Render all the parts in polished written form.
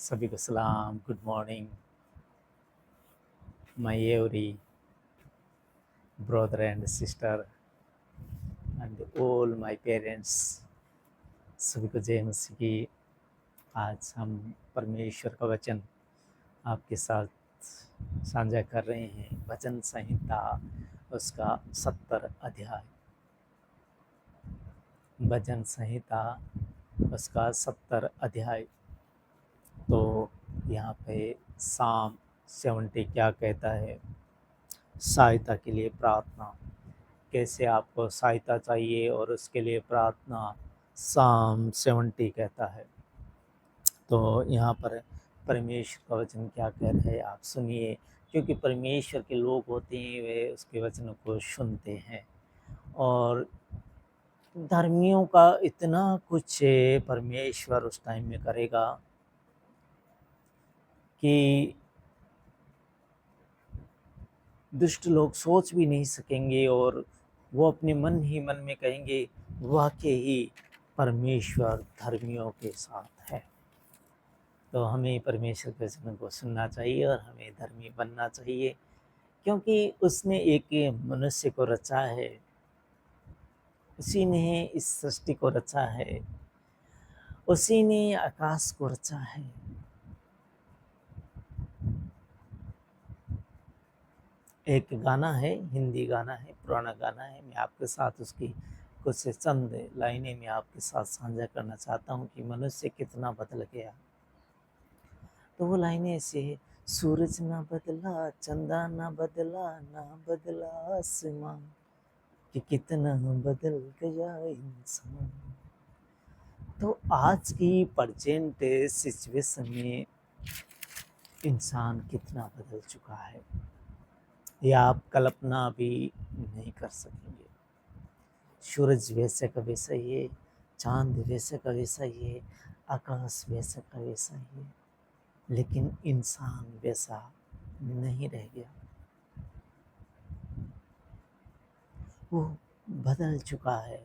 सभी को सलाम, good morning, my every brother and sister and all my parents. सभी को जय मसीह की। आज हम परमेश्वर का वचन आपके साथ साझा कर रहे हैं। वचन संहिता उसका 70 अध्याय, भजन संहिता उसका 70 अध्याय। तो यहाँ पे साम 70 क्या कहता है? सहायता के लिए प्रार्थना, कैसे आपको सहायता चाहिए और उसके लिए प्रार्थना, साम 70 कहता है। तो यहाँ पर परमेश्वर का वचन क्या कह रहे हैं आप सुनिए, क्योंकि परमेश्वर के लोग होते हैं वे उसके वचनों को सुनते हैं। और धर्मियों का इतना कुछ परमेश्वर उस टाइम में करेगा कि दुष्ट लोग सोच भी नहीं सकेंगे, और वो अपने मन ही मन में कहेंगे वाकई ही परमेश्वर धर्मियों के साथ है। तो हमें परमेश्वर के वचन को सुनना चाहिए और हमें धर्मी बनना चाहिए, क्योंकि उसने एक मनुष्य को रचा है, उसी ने इस सृष्टि को रचा है, उसी ने आकाश को रचा है। एक गाना है, हिंदी गाना है, पुराना गाना है। मैं आपके साथ उसकी कुछ चंद लाइनें मैं आपके साथ साझा करना चाहता हूँ कि मनुष्य कितना बदल गया। तो वो लाइनें ऐसे है, सूरज ना बदला, चंदा ना बदला, ना बदला आसमां, कि कितना बदल गया इंसान। तो आज की प्रेजेंट सिचुएशन में इंसान कितना बदल चुका है, यह आप कल्पना भी नहीं कर सकेंगे। सूरज वैसे का वैसा ही है, चांद वैसे का वैसा ही है, आकाश वैसे का वैसा ही है, लेकिन इंसान वैसा नहीं रह गया। वो बदल चुका है।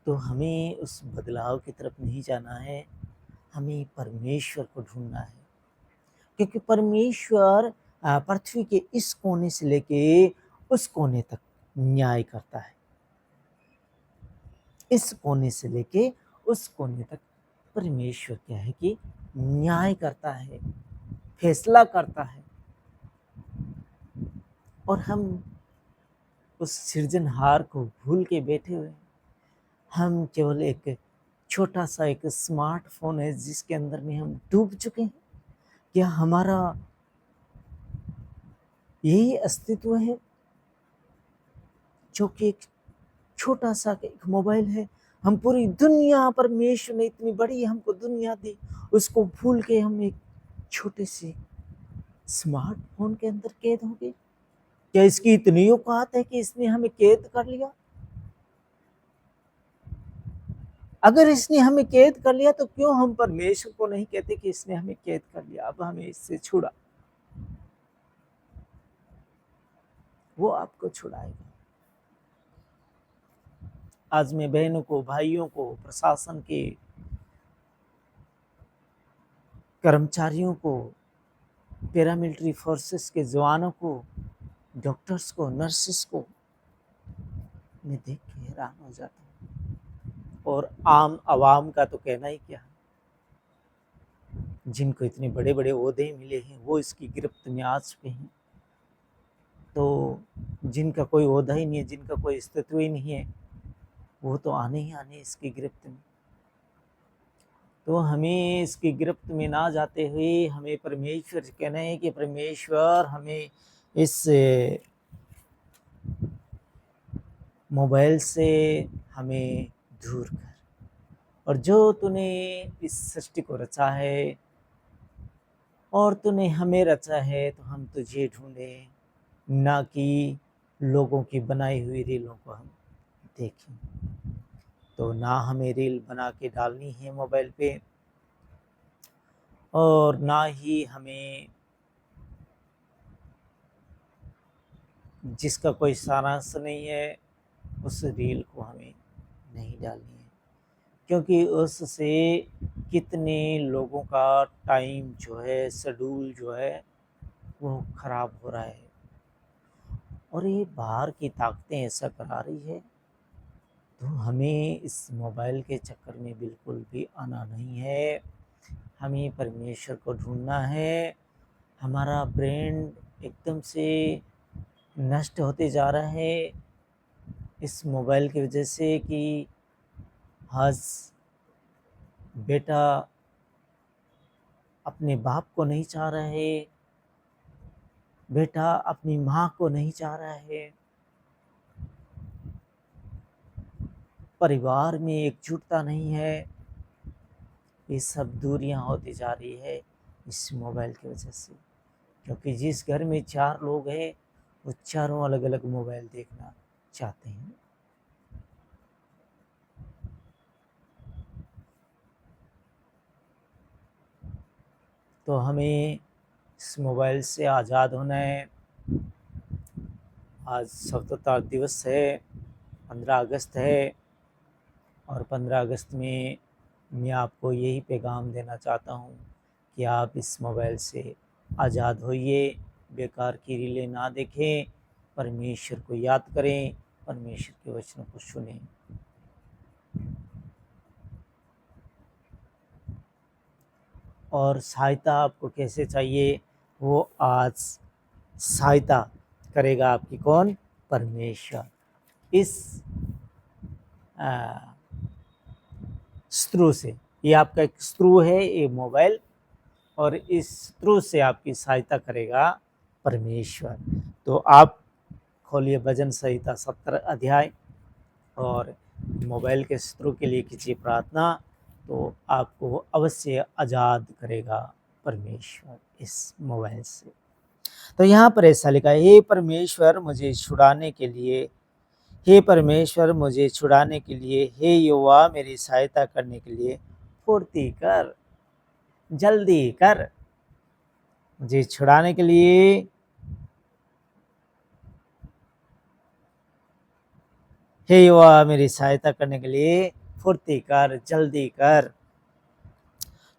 तो हमें उस बदलाव की तरफ नहीं जाना है, हमें परमेश्वर को ढूंढना है, क्योंकि परमेश्वर पृथ्वी के इस कोने से लेके उस कोने तक न्याय करता है। इस कोने से लेके उस कोने तक परमेश्वर क्या है कि न्याय करता है, फैसला करता है। और हम उस सृजनहार को भूल के बैठे हुए हैं। हम केवल एक छोटा सा एक स्मार्टफोन है जिसके अंदर में हम डूब चुके हैं। क्या हमारा यही अस्तित्व है, जो कि एक छोटा सा एक मोबाइल है? हम पूरी दुनिया, परमेश्वर ने इतनी बड़ी हमको दुनिया दी, उसको भूल के हम एक छोटे से स्मार्टफोन के अंदर कैद हो गए। क्या इसकी इतनी औकात है कि इसने हमें कैद कर लिया? अगर इसने हमें कैद कर लिया तो क्यों हम परमेश्वर को नहीं कहते कि इसने हमें कैद कर लिया, अब हमें इससे छुड़ा? वो आपको छुड़ाएगा। आज मैं बहनों को, भाइयों को, प्रशासन के कर्मचारियों को, पैरामिलिट्री फोर्सेस के जवानों को, डॉक्टर्स को, नर्सेस को मैं देख के हैरान हो जाता हूँ। और आम आवाम का तो कहना ही क्या, जिनको इतने बड़े बड़े ओहदे मिले हैं वो इसकी गिरफ्त में आ चुके हैं। तो जिनका कोई ओहदा ही नहीं है, जिनका कोई अस्तित्व ही नहीं है, वो तो आने ही आने इसकी गिरफ्त में। तो हमें इसकी गिरफ्त में ना जाते हुए हमें परमेश्वर से कहना है कि परमेश्वर हमें इस मोबाइल से हमें दूर कर, और जो तूने इस सृष्टि को रचा है और तूने हमें रचा है, तो हम तुझे ढूंढे, ना कि लोगों की बनाई हुई रीलों को हम देखें। तो ना हमें रील बना के डालनी है मोबाइल पे, और ना ही हमें जिसका कोई सारांश नहीं है उस रील को हमें नहीं डालनी है। क्योंकि उससे कितने लोगों का टाइम जो है, शेड्यूल जो है वो ख़राब हो रहा है। और ये बाहर की ताकतें ऐसा करा रही है, तो हमें इस मोबाइल के चक्कर में बिल्कुल भी आना नहीं है। हमें परमेश्वर को ढूँढना है। हमारा ब्रेन एकदम से नष्ट होते जा रहा है इस मोबाइल की वजह से कि आज बेटा अपने बाप को नहीं चाह रहा है, बेटा अपनी माँ को नहीं चाह रहा है, परिवार में एकजुटता नहीं है। ये सब दूरियां होती जा रही है इस मोबाइल की वजह से, क्योंकि जिस घर में 4 लोग हैं वो चारों अलग-अलग मोबाइल देखना चाहते हैं। तो हमें इस मोबाइल से आज़ाद होना है। आज स्वतंत्रता दिवस है, 15 अगस्त है, और 15 अगस्त में मैं आपको यही पैगाम देना चाहता हूँ कि आप इस मोबाइल से आज़ाद होइए, बेकार की रीलें ना देखें, परमेश्वर को याद करें, परमेश्वर के वचनों को सुनें। और सहायता आपको कैसे चाहिए, वो आज सहायता करेगा आपकी कौन? परमेश्वर। इस स्त्रू से, ये आपका एक स्त्रू है ये मोबाइल, और इस स्त्रू से आपकी सहायता करेगा परमेश्वर। तो आप खोलिए भजन संहिता 70 अध्याय और मोबाइल के शत्रु के लिए कीजिए प्रार्थना, तो आपको अवश्य आज़ाद करेगा परमेश्वर इस मोबाइल से। तो यहाँ पर ऐसा लिखा है, हे परमेश्वर मुझे छुड़ाने के लिए, हे परमेश्वर मुझे छुड़ाने के लिए, हे यहोवा मेरी सहायता करने के लिए फुर्ती कर, जल्दी कर। मुझे छुड़ाने के लिए हे यहोवा मेरी सहायता करने के लिए फुर्ती कर, जल्दी कर।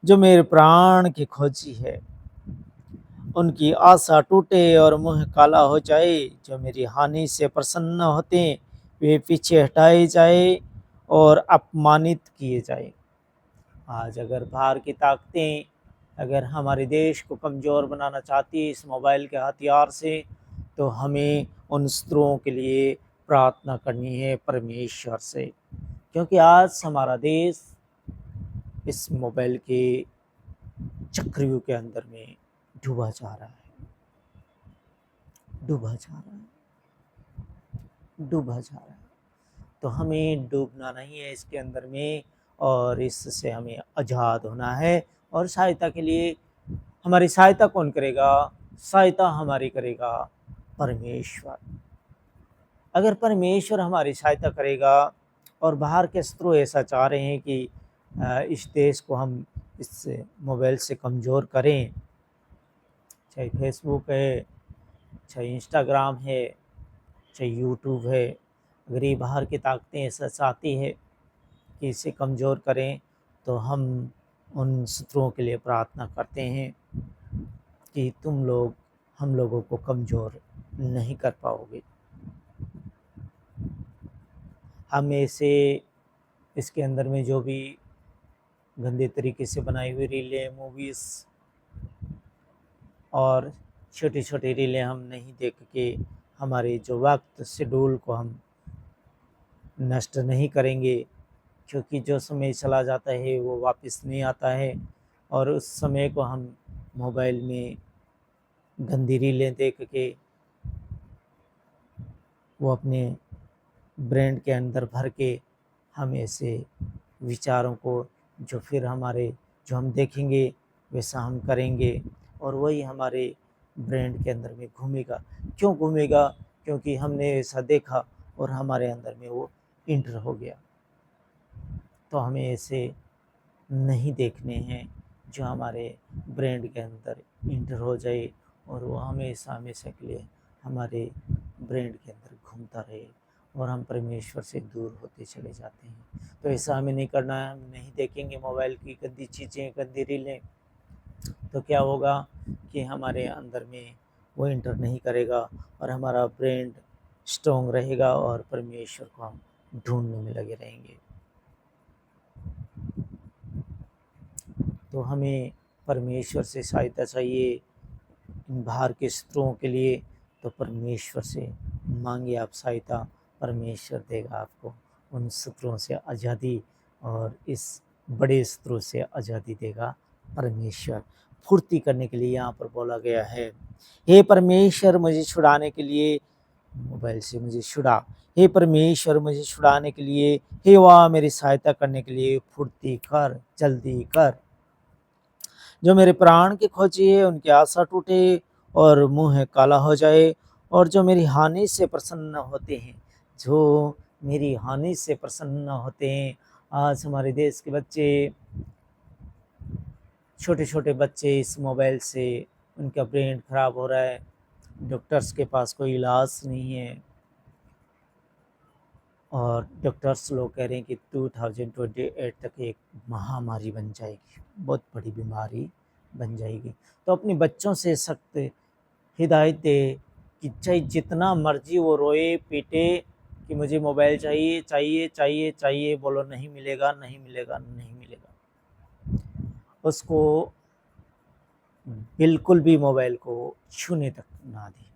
जो मेरे प्राण की खोजी है उनकी आशा टूटे और मुंह काला हो जाए। जो मेरी हानि से प्रसन्न होते वे पीछे हटाए जाए और अपमानित किए जाए। आज अगर बाहर की ताकतें अगर हमारे देश को कमज़ोर बनाना चाहती है इस मोबाइल के हथियार से, तो हमें उन शत्रुओं के लिए प्रार्थना करनी है परमेश्वर से, क्योंकि आज हमारा देश इस मोबाइल के चक्रव्यूह के अंदर में डूबा जा रहा है, डूबा जा रहा है, डूबा जा रहा है। तो हमें डूबना नहीं है इसके अंदर में, और इससे हमें आज़ाद होना है। और सहायता के लिए हमारी सहायता कौन करेगा? सहायता हमारी करेगा परमेश्वर। अगर परमेश्वर हमारी सहायता करेगा, और बाहर के शत्रु ऐसा चाह रहे हैं कि इस देश को हम इस मोबाइल से कमज़ोर करें, चाहे फेसबुक है, चाहे इंस्टाग्राम है, चाहे यूट्यूब है, अगर ये बाहर की ताकतें ऐसा चाहती है कि इसे कमज़ोर करें, तो हम उन शत्रुओं के लिए प्रार्थना करते हैं कि तुम लोग हम लोगों को कमज़ोर नहीं कर पाओगे। हम ऐसे इसके अंदर में जो भी गंदे तरीके से बनाई हुई रीलें, मूवीज़ और छोटी-छोटी रीलें हम नहीं देख के हमारे जो वक्त शेड्यूल को हम नष्ट नहीं करेंगे, क्योंकि जो समय चला जाता है वो वापस नहीं आता है। और उस समय को हम मोबाइल में गंदी रीलें देख के वो अपने ब्रेन के अंदर भर के हम ऐसे विचारों को जो फिर हमारे जो हम देखेंगे वैसा हम करेंगे, और वही हमारे ब्रेन के अंदर में घूमेगा। क्यों घूमेगा? क्योंकि हमने ऐसा देखा और हमारे अंदर में वो इंटर हो गया। तो हमें ऐसे नहीं देखने हैं जो हमारे ब्रेन के अंदर इंटर हो जाए और वो हमेशा हमेशा के लिए हमारे ब्रेन के अंदर घूमता रहे और हम परमेश्वर से दूर होते चले जाते हैं। तो ऐसा हमें नहीं करना है। हम नहीं देखेंगे मोबाइल की गंदी चीज़ें, गंदी रीलें, तो क्या होगा कि हमारे अंदर में वो एंटर नहीं करेगा और हमारा ब्रेन स्ट्रॉन्ग रहेगा और परमेश्वर को हम ढूंढने में लगे रहेंगे। तो हमें परमेश्वर से सहायता चाहिए इन बाहर के शत्रुओं के लिए। तो परमेश्वर से मांगिए आप सहायता, परमेश्वर देगा आपको उन शत्रुओं से आज़ादी, और इस बड़े शत्रु से आज़ादी देगा परमेश्वर। फुर्ती करने के लिए यहाँ पर बोला गया है, हे परमेश्वर मुझे छुड़ाने के लिए, मोबाइल से मुझे छुड़ा, हे परमेश्वर मुझे छुड़ाने के लिए, हे वाह मेरी सहायता करने के लिए फुर्ती कर, जल्दी कर। जो मेरे प्राण के खोजी है उनकी आशा टूटे और मुंह काला हो जाए, और जो मेरी हानि से प्रसन्न होते हैं, जो मेरी हानि से प्रसन्न होते हैं। आज हमारे देश के बच्चे, छोटे छोटे बच्चे इस मोबाइल से उनका ब्रेन खराब हो रहा है, डॉक्टर्स के पास कोई इलाज नहीं है, और डॉक्टर्स लोग कह रहे हैं कि 2028 तक एक महामारी बन जाएगी, बहुत बड़ी बीमारी बन जाएगी। तो अपने बच्चों से सख्त हिदायत दे कि चाहे जितना मर्जी वो रोए पीटे कि मुझे मोबाइल चाहिए चाहिए चाहिए चाहिए, बोलो नहीं मिलेगा नहीं मिलेगा नहीं मिलेगा, उसको बिल्कुल भी मोबाइल को छूने तक ना दे।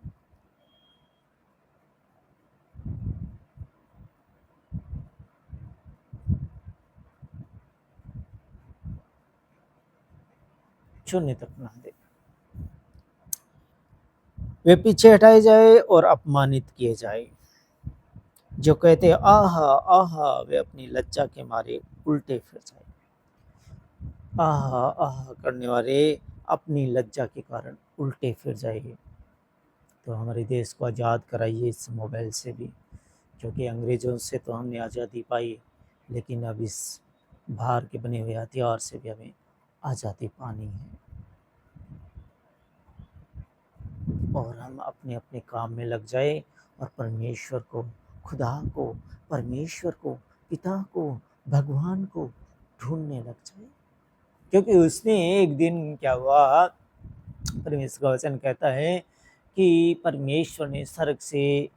छूने तक ना दे। वे पीछे हटाए जाए और अपमानित किए जाए। जो कहते आहा आहा, वे अपनी लज्जा के मारे उल्टे फिर जाए। आहा आहा करने वाले अपनी लज्जा के कारण उल्टे फिर जाएंगे। तो हमारे देश को आज़ाद कराइए इस मोबाइल से भी, क्योंकि अंग्रेज़ों से तो हमने आज़ादी पाई, लेकिन अब इस बाहर के बने हुए हथियार से भी हमें आज़ादी पानी है। और हम अपने अपने काम में लग जाए और परमेश्वर को, खुदा को, परमेश्वर को, पिता को, भगवान को ढूंढने लग जाए। क्योंकि उसने एक दिन क्या हुआ, परमेश्वर का वचन कहता है कि परमेश्वर ने स्वर्ग से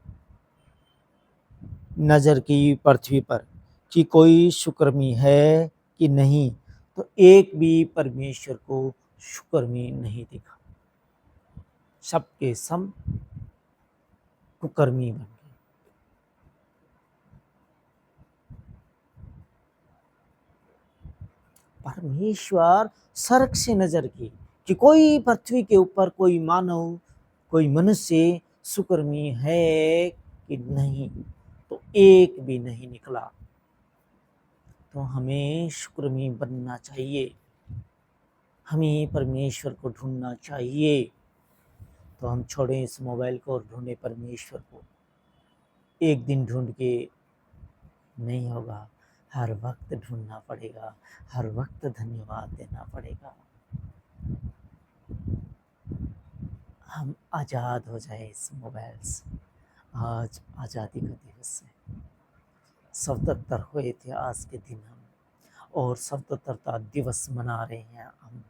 नज़र की पृथ्वी पर कि कोई शुक्रमी है कि नहीं, तो एक भी परमेश्वर को शुक्रमी नहीं दिखा। सबके सब कुकर्मी बन गए। परमेश्वर स्वर्ग से नजर की कि कोई पृथ्वी के ऊपर कोई मानव, कोई मनुष्य शुक्रमी है कि नहीं, तो एक भी नहीं निकला। तो हमें शुक्रमी बनना चाहिए, हमें परमेश्वर को ढूंढना चाहिए। तो हम छोड़ें इस मोबाइल को और ढूंढें परमेश्वर को। एक दिन ढूंढ के नहीं होगा, हर वक्त ढूंढना पड़ेगा, हर वक्त धन्यवाद देना पड़ेगा। हम आज़ाद हो जाए इस मोबाइल से। आज आज़ादी का दिवस है, 77 हुए थे आज के दिन हम, और 77वां दिवस मना रहे हैं हम।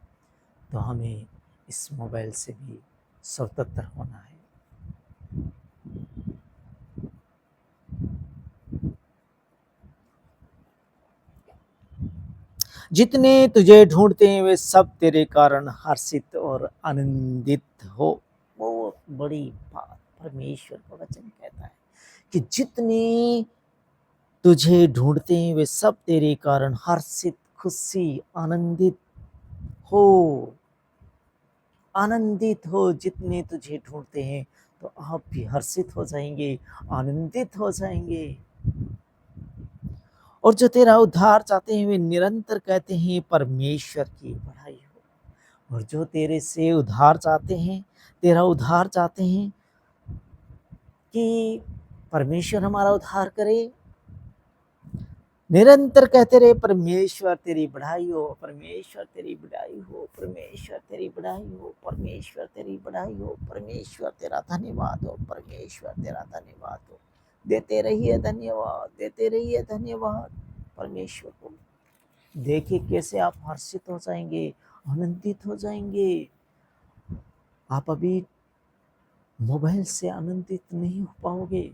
तो हमें इस मोबाइल से भी 77 होना है। जितने तुझे ढूंढते हैं वे सब तेरे कारण हर्षित और आनंदित हो। बहुत बड़ी बात परमेश्वर का वचन कहता है कि जितने तुझे ढूंढते हैं वे सब तेरे कारण हर्षित, खुशी, आनंदित हो। आनंदित हो, जितने तुझे ढूंढते हैं तो आप भी हर्षित हो जाएंगे, आनंदित हो जाएंगे। और जो तेरा उद्धार चाहते हैं वे निरंतर कहते हैं परमेश्वर की बड़ाई हो। और जो तेरे से उद्धार चाहते हैं, तेरा उद्धार चाहते हैं कि परमेश्वर हमारा उद्धार करे, निरंतर कहते रहे परमेश्वर तेरी बढ़ाई हो, परमेश्वर तेरी बढ़ाई हो, परमेश्वर तेरी बढ़ाई हो, परमेश्वर तेरी बढ़ाई हो, परमेश्वर तेरा धन्यवाद हो, परमेश्वर तेरा धन्यवाद हो। देते रहिए धन्यवाद, देते रहिए धन्यवाद परमेश्वर को। देखिए कैसे आप हर्षित हो जाएंगे, आनंदित हो जाएंगे। आप अभी मोबाइल से आनंदित नहीं हो पाओगे।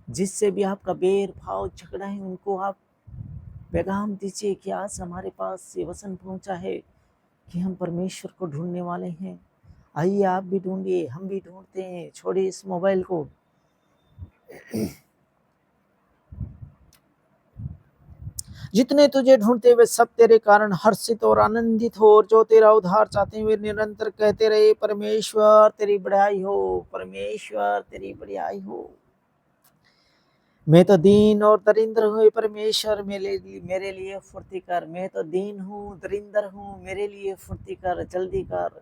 जिससे भी आपका बैर भाव झगड़ा है उनको आप पैगाम दीजिए कि आज हमारे पास ये वचन पहुंचा है कि हम परमेश्वर को ढूंढने वाले हैं। आइए आप भी ढूंढिए, हम भी ढूंढते हैं। छोड़िए इस मोबाइल को। जितने तुझे ढूंढते वे सब तेरे कारण हर्षित और आनंदित हो, और जो तेरा उद्धार चाहते हैं वे निरंतर कहते रहे परमेश्वर तेरी बड़ाई हो, परमेश्वर तेरी बड़ाई हो। मैं तो दीन और दरिंद्र हूँ, परमेश्वर मेरे लिए फुर्ती कर। मैं तो दीन हूँ, दरिंद्र हूँ, मेरे लिए फुर्ती कर, जल्दी कर।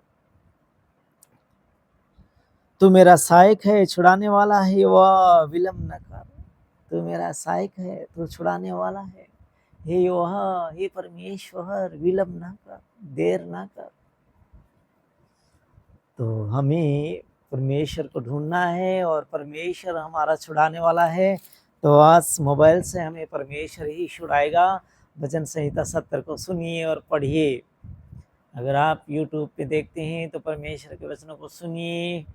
तू मेरा सहायक है, छुड़ाने वाला है, वह विलम्ब न कर। तू मेरा सहायक है, तू छुड़ाने वाला है। हे यहोवा, हे परमेश्वर, विलम्ब ना कर, देर ना कर। तो हमें परमेश्वर को ढूंढना है और परमेश्वर हमारा छुड़ाने वाला है। तो आज मोबाइल से हमें परमेश्वर ही छुड़ाएगा। भजन संहिता 70 को सुनिए और पढ़िए। अगर आप YouTube पे देखते हैं तो परमेश्वर के वचनों को सुनिए,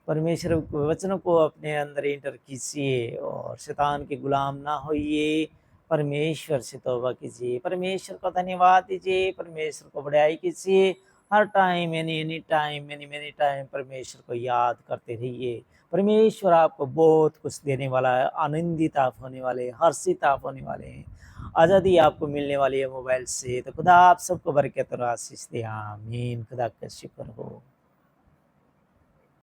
परमेश्वर के वचनों को अपने अंदर इंटर कीजिए और शैतान के गुलाम ना होइए। परमेश्वर से तौबा कीजिए, परमेश्वर को धन्यवाद दीजिए, परमेश्वर को बड़ाई कीजिए। हर time any time many time परमेश्वर को याद करते रहिए। परमेश्वर आपको बहुत कुछ देने वाला है। आनंदित आप होने वाले, हर्षित आप होने वाले हैं। आज़ादी आपको मिलने वाली है मोबाइल से। तो खुदा आप सबको बरकत और आशीष दे। आमीन। खुदा का शुक्र हो।